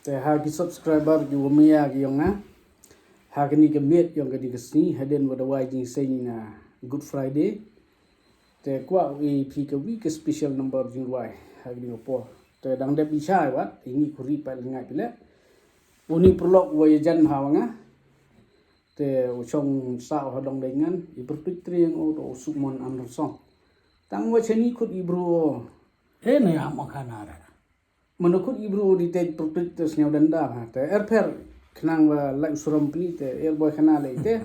แต่หากที่ subscriber อยู่ไม่อยากยังนะหากนี่ก็เมียดยังก็ดีก็สนี่ให้เดินวันไว้จริงเซนนะ Good Friday แต่กว่าพีก็วีก็ special number จริงไว้หากนี่ก็พอแต่ดังเด็บบิชายวะini kuriไปง่ายไปแล้ววันนี้ปลอกไว้จันหาวนะแต่ชงสาวหดงได้งั้นอีประตูเตรียงโอ้โหสุกมันอันรสองตั้งไว้ชนิดคุดอีบรูนี่ฮะมาขนาดนั้น Menurut ibu di tempat protektor senyap denda, te airfare kenang wa like suram pli te airboy kenal te,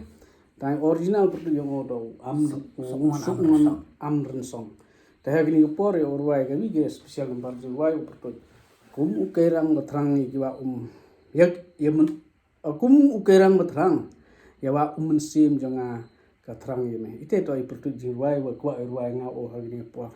tapi original protektor yang odo sukman amren song. Te hari ni kepor ya orway kami ke spesial nomor jawai protektor. Kum ukerang beterang ni jiwa ya kum ukerang beterang ya wa mensim jangan keterang ini. Itu tu protektor jiwai wa kuat orway ngau hari ni kepor.